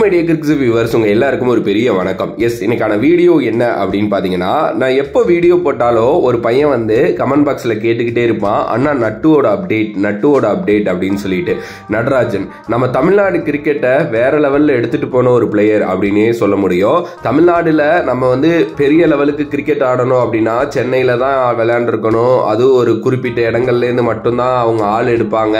My dear cricket viewers, உங்க எல்லாருக்கும் ஒரு பெரிய வணக்கம். எஸ், இன்னைக்கான வீடியோ என்ன அப்படின்னு பாத்தீங்கன்னா, நான் எப்போ வீடியோ போட்டாலோ ஒரு பையன் வந்து கமெண்ட் பாக்ஸ்ல கேட்டுக்கிட்டே இருப்பான், அண்ணா நட்டுவோட அப்டேட் அப்படின்னு சொல்லிட்டு. நடராஜன் நம்ம தமிழ்நாடு கிரிக்கெட்டை வேற லெவல்ல எடுத்துட்டு போன ஒரு பிளேயர் அப்படின்னே சொல்ல முடியும். தமிழ்நாடுல நம்ம வந்து பெரிய லெவலுக்கு கிரிக்கெட் ஆடணும் அப்படின்னா சென்னையில தான் விளையாண்டுருக்கணும், அது ஒரு குறிப்பிட்ட இடங்கள்ல இருந்து மட்டும்தான் அவங்க ஆள் எடுப்பாங்க,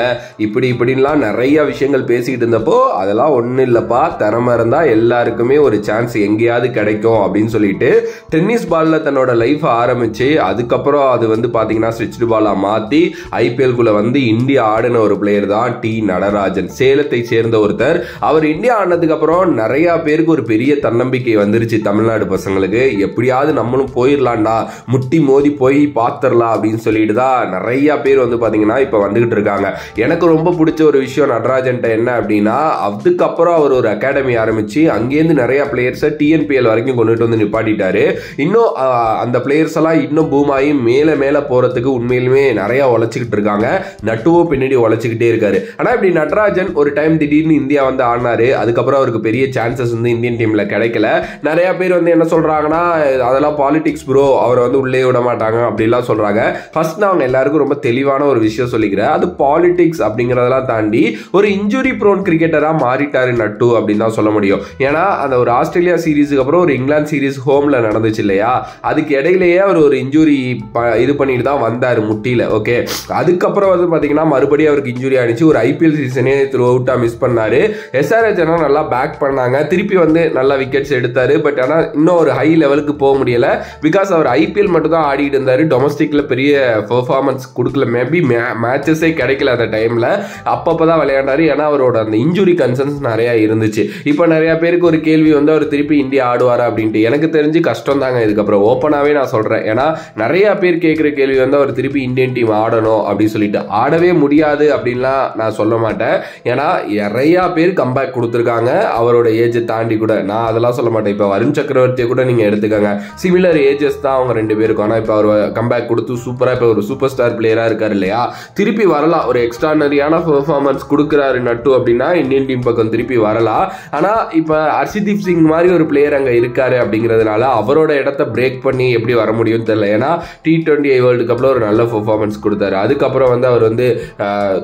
இப்படின்லாம் நிறைய விஷயங்கள் பேசிக்கிட்டு இருந்தப்போ, அதெல்லாம் ஒன்றும் இல்லப்பா, திறமை இருந்தா எல்லாருக்குமே ஒரு சான்ஸ் எங்கேயாவது கிடைக்கும் அப்படின்னு சொல்லிட்டு டென்னிஸ் பால்ல தன்னோட லைஃப் ஆரம்பிச்சு அதுக்கப்புறம் அது வந்து பாத்தீங்கன்னா ஸ்விட்ச்டு பாலா மாத்தி ஐபிஎல் குள்ள வந்து இந்தியா ஆடின ஒரு பிளேயர் தான் டி நடராஜன். சேலத்தை சேர்ந்த ஒருத்தர். அவர் இந்தியா ஆனதுக்கு அப்புறம் நிறைய பேருக்கு ஒரு பெரிய தன்னம்பிக்கை வந்துருச்சு. தமிழ்நாடு பசங்களுக்கு எப்படியாவது நம்மளும் போயிடலாம்டா, முட்டி மோதி போய் பாத்திரலாம் அப்படின்னு சொல்லிட்டு தான் நிறைய பேர் வந்து பாத்தீங்கன்னா இப்ப வந்துகிட்டு இருக்காங்க. எனக்கு ரொம்ப பிடிச்ச ஒரு விஷயம் நடராஜன் என்ன அப்படின்னா, அதுக்கப்புறம் அவர் ஒரு அகாடமி ஆரம்பிச்சு அங்கேருந்து நிறைய பிளேயர்ஸை டிஎன்பிஎல் வரைக்கும் கொண்டுட்டு வந்து நிப்பாட்டிட்டாரு. இன்னும் அந்த பிளேயர்ஸ் எல்லாம் இன்னும் பூம் ஆகி மேல போறதுக்கு உண்மையிலுமே நிறைய உழைச்சிக்கிட்டு இருக்காங்க. நட்டுவோ பின்னாடி உழைச்சிக்கிட்டே இருக்காரு. ஆனா இப்படி நடராஜன் ஒரு டைம் திடீர்னு இந்தியா வந்து ஆடினாரு. அதுக்கப்புறம் அவருக்கு பெரிய சான்சஸ் வந்து இந்தியன் டீம்ல கிடைக்கல. நிறைய பேர் வந்து என்ன சொல்றாங்கன்னா, அதெல்லாம் பாலிடிக்ஸ் ப்ரோ, அவரை வந்து உள்ளே விட மாட்டாங்க அப்படிலாம் சொல்றாங்க. ஃபர்ஸ்ட் நான் அவங்க எல்லாருக்கும் ரொம்ப தெளிவான ஒரு விஷயம் சொல்லிக்கிறேன், அது பாலிடிக்ஸ் அப்படிங்கறதெல்லாம் தாண்டி ஒரு இன்ஜுரி ப்ரோன் கிரிக்கெட்டரா மாறிட்டாரு நட்டு அப்படின்னு தான் சொல்ல முடியும். ஏன்னா அந்த ஒரு ஆஸ்திரேலியா சீரீஸுக்கு அப்புறம் ஒரு இங்கிலாந்து சீரீஸ் ஹோம்ல நடந்துச்சு இல்லையா, அதுக்கு இடையிலேயே அவர் ஒரு இன்ஜுரி இது பண்ணிட்டு தான் வந்தாரு முட்டியில. ஓகே, அதுக்கப்புறம் வந்து பாத்தீங்கன்னா மறுபடியும் அவருக்கு இன்ஜுரி ஆனிச்சு. ஒரு ஐபிஎல் சீசனே த்ரூ அவுட்டா மிஸ் பண்ணாரு. எஸ்ஆர்எச் நல்லா பேக் பண்ணாங்க, திருப்பி வந்து நல்லா விக்கெட்ஸ் எடுத்தாரு. பட் ஆனா இன்னும் ஒரு ஹை லெவலுக்கு போக முடியல. பிகாஸ் அவர் ஐபிஎல் மட்டும் தான் ஆடிட்டு இருந்தாரு, டொமஸ்டிக்ல பெரிய பெர்ஃபார்மன்ஸ் கொடுக்கல. மேபி மேட்சஸே கிடைக்கல அந்த டைம்ல, அப்பப்பதான் விளையாண்டாரு. ஏன்னா அவரோட அந்த இன்ஜுரி கன்சர்ன்ஸ் நிறைய இருந்துச்சு. இப்போ நிறைய பேருக்கு ஒரு கேள்வி வந்து, அவர் திருப்பி இந்தியா ஆடுவாரா அப்படின்ட்டு. எனக்கு தெரிஞ்சு கஷ்டம் தாங்க இதுக்கப்புறம், ஓப்பனாவே நான் சொல்றேன். ஏன்னா நிறைய பேர் கேட்கிற கேள்வி வந்து, அவர் திருப்பி இந்தியன் டீம் ஆடணும் அப்படின்னு சொல்லிட்டு. ஆடவே முடியாது அப்படின்லாம் நான் சொல்ல மாட்டேன். ஏன்னா நிறைய பேர் கம்பேக் கொடுத்துருக்காங்க அவரோட ஏஜை தாண்டி கூட. நான் அதெல்லாம் சொல்ல மாட்டேன். இப்போ வருண் சக்கரவர்த்தியை கூட நீங்க எடுத்துக்கோங்க, சிமிலர் ஏஜஸ் தான் அவங்க ரெண்டு பேருக்கும். ஆனால் இப்போ அவர் கம்பேக் கொடுத்து சூப்பரா இப்போ ஒரு சூப்பர் ஸ்டார் பிளேயரா இருக்காரு இல்லையா, திருப்பி வரலாம். ஒரு எக்ஸ்ட்ரானரியான பெர்ஃபார்மன்ஸ் கொடுக்குறாரு நட்டு அப்படின்னா இந்தியன் டீம் பக்கம் திருப்பி வரலாம். ஆனா இப்ப ஹர்ஷதீப் சிங் மாதிரி ஒரு பிளேயர் அங்க இருக்காரு அப்படிங்கிறதுனால அவரோட இடத்த பிரேக் பண்ணி எப்படி வர முடியும்னு தெரியல. ஏன்னா T20 வேர்ல்டு கப்ல ஒரு நல்ல பெர்ஃபார்மன்ஸ் கொடுத்தாரு. அதுக்கப்புறம் வந்து அவர் வந்து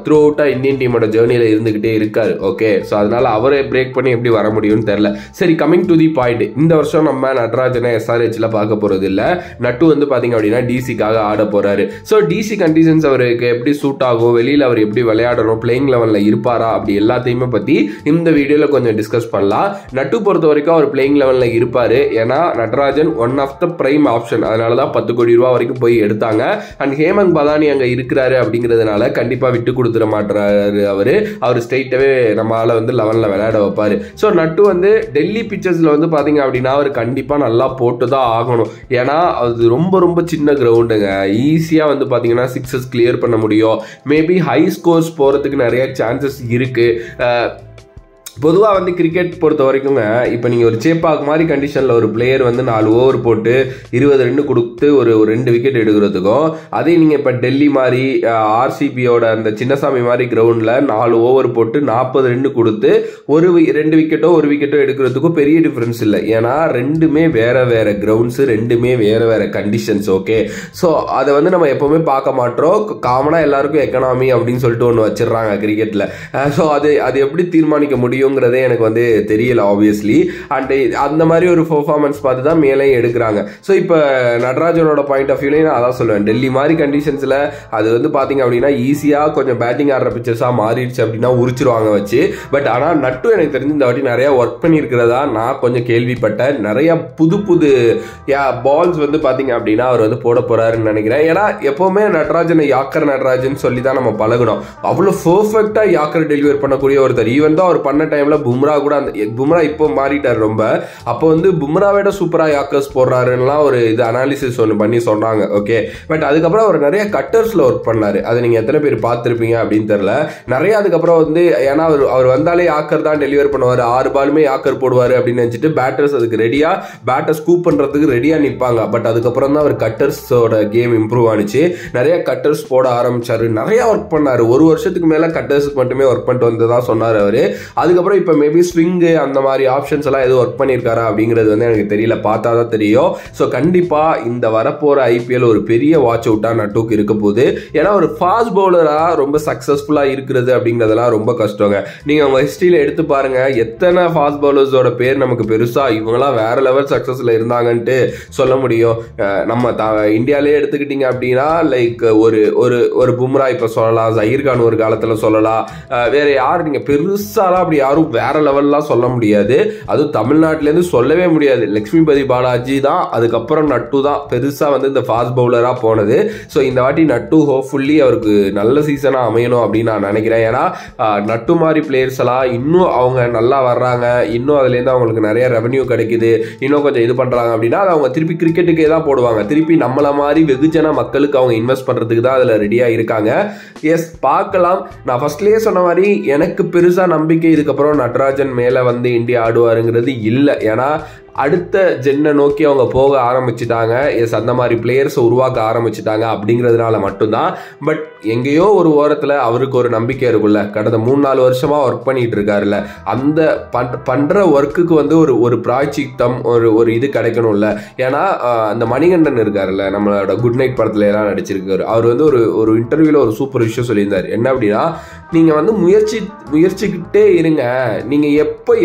த்ரூ அவுட்டா இந்தியன் டீமோட ஜேர்னில இருந்துகிட்டே இருக்காரு. ஓகே, ஸோ அதனால அவரை பிரேக் பண்ணி எப்படி வர முடியும்னு தெரியல. சரி, கமிங் டு தி பாயிண்ட், இந்த வருஷம் நம்ம நடராஜனை எஸ்ஆர்ஹெச்ல பார்க்க போறது இல்ல. நட்டு வந்து பாத்தீங்க அப்படின்னா டிசிக்காக ஆட போறாரு. ஸோ டிசி கண்டிஷன்ஸ் அவருக்கு எப்படி சூட் ஆகும், வெளியில அவர் எப்படி விளையாடணும், பிளேயிங் லெவல்ல இருப்பாரா, அப்படி எல்லாத்தையுமே பத்தி இந்த வீடியோல கொஞ்சம் டிஸ்கஸ் பண்ணலாம். நட்டு பொறுத்த வரைக்கும் அவர் பிளேயிங் லெவல்ல இருப்பாரு. ஏன்னா Natarajan one of the prime option, அதனாலதான் 10 கோடி ரூபாய் வரைக்கும் போய் எடுத்தாங்க. அண்ட் ஹேமந்த் பதானி அங்க இருக்கிறாரு அப்படிங்கிறதுனால கண்டிப்பா விட்டு கொடுத்துட மாட்டாரு. அவர் ஸ்ட்ரெயிட்டாவே நம்மளால வந்து லெவல்ல விளையாட வைப்பாரு. ஸோ நட்டு வந்து டெல்லி பிச்சர்ஸ்ல வந்து பாத்தீங்க அப்படின்னா அவர் கண்டிப்பா நல்லா போட்டுதான் ஆகணும். ஏன்னா அது ரொம்ப ரொம்ப சின்ன கிரவுண்டுங்க, ஈஸியா வந்து பாத்தீங்கன்னா சிக்ஸஸ் கிளியர் பண்ண முடியும். மேபி ஹை ஸ்கோர்ஸ் போறதுக்கு நிறைய சான்சஸ் இருக்கு. பொதுவாக வந்து கிரிக்கெட் பொறுத்த வரைக்குங்க, இப்போ நீங்கள் ஒரு சேப்பாக் மாதிரி கண்டிஷனில் ஒரு பிளேயர் வந்து 4 ஓவர் போட்டு 20 ரன் கொடுத்து ஒரு 2 விக்கெட் எடுக்கிறதுக்கும், அதே நீங்கள் இப்போ டெல்லி மாதிரி ஆர்சிபியோட அந்த சின்னசாமி மாதிரி கிரவுண்டில் 4 ஓவர் போட்டு 40 ரன் கொடுத்து 2 விக்கெட்டோ 1 விக்கெட்டோ எடுக்கிறதுக்கும் பெரிய டிஃப்ரென்ஸ் இல்லை. ஏன்னா ரெண்டுமே வேற கிரவுண்ட்ஸு, ரெண்டுமே வேற கண்டிஷன்ஸ். ஓகே, ஸோ அதை வந்து நம்ம எப்போவுமே பார்க்க மாட்டோம். காமனாக எல்லாருக்கும் எக்கனாமி அப்படின்னு சொல்லிட்டு ஒன்று வச்சிடறாங்க கிரிக்கெட்டில். ஸோ அது எப்படி தீர்மானிக்க முடியும் எனக்கு வந்து தெரியல ஆப்வியஸ்லி. அண்ட் அந்த மாதிரி ஒரு பெர்ஃபார்மன்ஸ் பார்த்து தான் மேலே எடுக்கிறாங்க. ஸோ இப்போ நடராஜனோட பாயிண்ட் ஆஃப் வியூல நான் அதான் சொல்லுவேன், டெல்லி மாதிரி கண்டிஷன்ஸ்ல அது வந்து பாத்தீங்க அப்படின்னா ஈஸியா கொஞ்சம் பேட்டிங் ஆடுற பிச்சர்ஸா மாறிடுச்சு அப்படின்னா உரிச்சிருவாங்க வச்சு. பட் ஆனால் நட்டு எனக்கு தெரிஞ்சு இந்த வாட்டி நிறைய ஒர்க் பண்ணியிருக்கிறதா நான் கொஞ்சம் கேள்விப்பட்டேன். நிறைய புது பால்ஸ் வந்து பாத்தீங்க அப்படின்னா அவர் வந்து போட போறாருன்னு நினைக்கிறேன். ஏன்னா எப்பவுமே நடராஜனை யாக்கர் நடராஜன் சொல்லி தான் நம்ம பழகணும். அவ்வளவு பெர்ஃபெக்டா யாக்கர் டெலிவர் பண்ணக்கூடிய ஒருத்தர். ஈவன் தான் அவர் பண்ண டைம்ல பும்ரா கூட, அந்த பும்ரா இப்போ மாறிட்டார் ரொம்ப, அப்போ வந்து பும்ராவோட சூப்பரா யாக்கர்ஸ் போடுறாருன்னா ஒரு இது அனாலிசிஸ் ஒன்று பண்ணி சொன்னாங்க. ஓகே, பட் அதுக்கப்புறம் அவர் நிறைய கட்டர்ஸ்ல ஒர்க் பண்ணாரு. அதை நீங்க எத்தனை பேர் பார்த்துருப்பீங்க அப்படின்னு தெரியல. நிறைய அதுக்கப்புறம் வந்து ஏன்னா அவர் வந்தாலே யாக்கர் தான் டெலிவர் பண்ணுவார், 6 பாலுமே யாக்கர் போடுவாரு அப்படின்னு நினைச்சிட்டு பேட்டர்ஸ் அதுக்கு ரெடியா, பேட்டர் ஸ்கூப் பண்றதுக்கு ரெடியா நிற்பாங்க. பட் அதுக்கப்புறம் தான் அவர் கட்டர்ஸோட கேம் இம்ப்ரூவ் ஆனிச்சு. நிறைய கட்டர்ஸ் போட ஆரம்பிச்சாரு, நிறைய ஒர்க் பண்ணாரு. 1 வருஷத்துக்கு மேல கட்டர்ஸ் மட்டுமே ஒர்க் பண்ணிட்டு வந்ததா சொன்னார் அவரு. அதுக்கப்புறம் அதுக்கப்புறம் இப்போ மேபி ஸ்விங்கு அந்த மாதிரி ஆப்ஷன்ஸ் எல்லாம் எதுவும் ஒர்க் பண்ணியிருக்காரா அப்படிங்கிறது வந்து எனக்கு தெரியல, பார்த்தா தான் தெரியும். ஸோ கண்டிப்பாக இந்த வரப்போகிற ஐபிஎல் ஒரு பெரிய வாட்ச் அவுட்டாக நட்டுக்கு இருக்க போகுது. ஏன்னா ஒரு ஃபாஸ்ட் பவுலராக ரொம்ப சக்ஸஸ்ஃபுல்லாக இருக்கிறது அப்படிங்கிறதெல்லாம் ரொம்ப கஷ்டங்க. நீங்கள் அவங்க ஹிஸ்ட்ரியில் எடுத்து பாருங்கள், எத்தனை ஃபாஸ்ட் பவுலர்ஸோட பேர் நமக்கு பெருசாக இவங்களாம் வேற லெவல் சக்ஸஸில் இருந்தாங்கன்ட்டு சொல்ல முடியும். நம்ம இந்தியாவிலே எடுத்துக்கிட்டீங்க அப்படின்னா லைக் ஒரு பும்ரா இப்போ சொல்லலாம், ஜஹீர் கான் ஒரு காலத்தில் சொல்லலாம். வேற யார் நீங்கள் பெருசாலாம் அப்படி யாரும் வேற லெவல்லாம் சொல்ல முடியாது. அதுவும் தமிழ்நாட்டிலேருந்து சொல்லவே முடியாது. லட்சுமிபதி பாலாஜி தான், அதுக்கப்புறம் நட்டு தான் பெருசாக வந்து இந்த ஃபாஸ்ட் பவுலராக போனது. ஸோ இந்த வாட்டி நட்டு ஹோப்ஃபுல்லி அவருக்கு நல்ல சீசனாக அமையணும் அப்படின்னு நான் நினைக்கிறேன். ஏன்னா நட்டு மாதிரி பிளேயர்ஸ் எல்லாம் இன்னும் அவங்க நல்லா வர்றாங்க, இன்னும் அதுலேருந்து அவங்களுக்கு நிறைய ரெவன்யூ கிடைக்குது, இன்னும் கொஞ்சம் இது பண்ணுறாங்க அப்படின்னா அது அவங்க திருப்பி கிரிக்கெட்டுக்கே தான் போடுவாங்க. திருப்பி நம்மள மாதிரி வெகுஜன மக்களுக்கு அவங்க இன்வெஸ்ட் பண்ணுறதுக்கு தான் அதில் ரெடியாக இருக்காங்க. எஸ், பார்க்கலாம். நான் ஃபர்ஸ்ட்லேயே சொன்ன மாதிரி எனக்கு பெருசாக நம்பிக்கை இதுக்கப்புறம் நடராஜன் மேலே வந்து இந்தியா ஆடுவாருங்கிறது இல்லை. ஏன்னா அடுத்த ஜென்னை நோக்கி அவங்க போக ஆரம்பிச்சுட்டாங்க. எஸ், அந்த மாதிரி பிளேயர்ஸை உருவாக்க ஆரம்பிச்சுட்டாங்க அப்படிங்கிறதுனால மட்டும்தான். பட் எங்கேயோ ஒரு ஓரத்தில் அவருக்கு ஒரு நம்பிக்கை இருக்குல்ல, கடந்த 3-4 வருஷமாக ஒர்க் பண்ணிட்டு இருக்காருல்ல, அந்த பண்ணுற ஒர்க்குக்கு வந்து ஒரு பிராய்ச்சித்தம் ஒரு இது கிடைக்கணும்ல. ஏன்னா அந்த மணிகண்டன் இருக்காருல்ல, நம்மளோட குட் நைட் படத்துல எல்லாம் நடிச்சிருக்காரு. அவர் வந்து ஒரு இன்டர்வியூவில் ஒரு சூப்பர் விஷயம் சொல்லியிருந்தார். என்ன அப்படின்னா, நீங்கள் வந்து முயற்சிக்கிட்டே இருங்க. நீங்கள்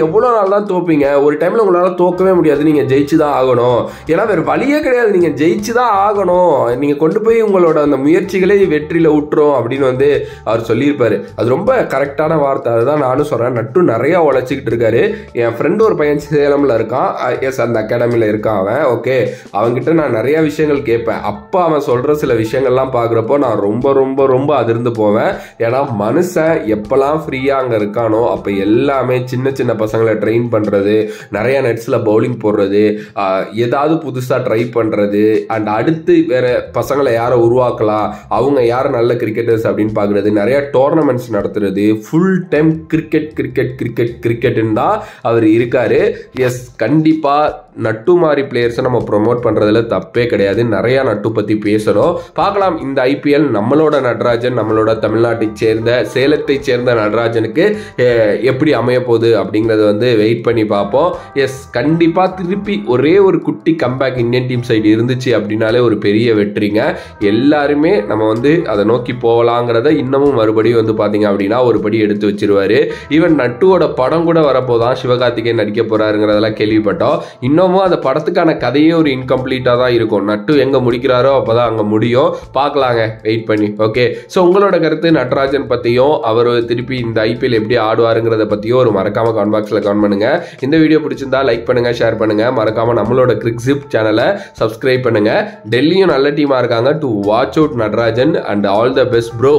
எவ்வளோ நாள் தான் தோப்பீங்க, ஒரு டைமில் உங்களால் தோக்கவே முடியாது, நீங்க ஜெயிச்சு தான் ஆகணும். ஏன்னா வேற வழியே கிடையாது, நீங்க ஜெயிச்சு தான் ஆகணும். நீங்க கொண்டு போய் உங்களோட அந்த முயற்சிகளை வெற்றியில விட்டுரும் அப்படின்னு வந்து அவர் சொல்லியிருப்பாரு. அது ரொம்ப கரெக்டான வார்த்தை. அதுதான் நானும் சொல்றேன். நட்டு நிறைய உழைச்சிக்கிட்டு இருக்காரு. என் ஃப்ரெண்டு ஒரு பையன் சேலம்ல இருக்கான். எஸ், அந்த அகாடமில இருக்கான் அவன். ஓகே, அவன்கிட்ட நான் நிறைய விஷயங்கள் கேட்பேன். அப்போ அவன் சொல்ற சில விஷயங்கள்லாம் பாக்குறப்போ நான் ரொம்ப ரொம்ப ரொம்ப அதிர்ந்து போவேன். ஏன்னா மனுஷன் எப்பெல்லாம் ஃப்ரீயா அங்க இருக்கானோ அப்ப எல்லாமே சின்ன சின்ன பசங்களை ட்ரெயின் பண்றது, நிறைய நெட்ஸ்ல பவுலிங் போடுறது, ஏதாவது புதுசா ட்ரை பண்றது, அண்ட் அடுத்து வேற பசங்களை யாரை உருவாக்கலாம், அவங்க யார் நல்ல கிரிக்கெட்டர்ஸ் அப்படின்னு பாக்குறது, நிறைய டோர்னமெண்ட்ஸ் நடத்துறது, ஃபுல் டைம் கிரிக்கெட்னு தான் அவர் இருக்காரு. எஸ், கண்டிப்பா நட்டு மாதிரி பிளேயர்ஸை நம்ம ப்ரொமோட் பண்றதுல தப்பே கிடையாது. நிறைய நட்டு பத்தி பேசணும். பார்க்கலாம் இந்த ஐபிஎல் நம்மளோட நடராஜன், நம்மளோட தமிழ்நாட்டை சேர்ந்த சேலத்தை சேர்ந்த நடராஜனுக்கு எப்படி அமைய போகுது அப்படிங்கறத வந்து வெயிட் பண்ணி பார்ப்போம். எஸ், கண்டிப்பா திருப்பி ஒரே ஒரு குட்டி கம்பேக் இந்தியன் டீம் சைடு இருந்துச்சு அப்படின்னாலே ஒரு பெரிய வெற்றிங்க. எல்லாருமே நம்ம வந்து அதை நோக்கி போகலாங்கிறத இன்னமும் மறுபடியும் வந்து பாத்தீங்க அப்படின்னா ஒரு படி எடுத்து வச்சிருவாரு. ஈவன் நட்டுவோட படம் கூட வரப்போதான் சிவகார்த்திகேயன் நடிக்க போறாருங்கிறதெல்லாம் கேள்விப்பட்டோம். இன்னமும் அந்த படத்துக்கான கதையே ஒரு இன்கம்ப்ளீட்டா தான் இருக்கும். நட்டு எங்க முடிக்கிறாரோ அப்பதான் அங்க முடியும். பார்க்கலாங்க, வெயிட் பண்ணி. ஓகே, ஸோ உங்களோட கருத்து நடராஜன் பத்தியும் அவர் திருப்பி இந்த ஐபிஎல் எப்படி ஆடுவாருங்கிறத பத்தியும் ஒரு மறக்காம கமெண்ட் பாக்ஸ்ல கமெண்ட் பண்ணுங்க. இந்த வீடியோ பிடிச்சிருந்தா லைக் பண்ணுங்க, ஷேர் பண்ணுங்க, மறக்காம நம்மளோட கிரிக்ஸிப் சேனலை சப்ஸ்கிரைப் பண்ணுங்க. டெல்லியும் நல்ல டீமா இருக்காங்க. To watch out Natarajan and all the best bro.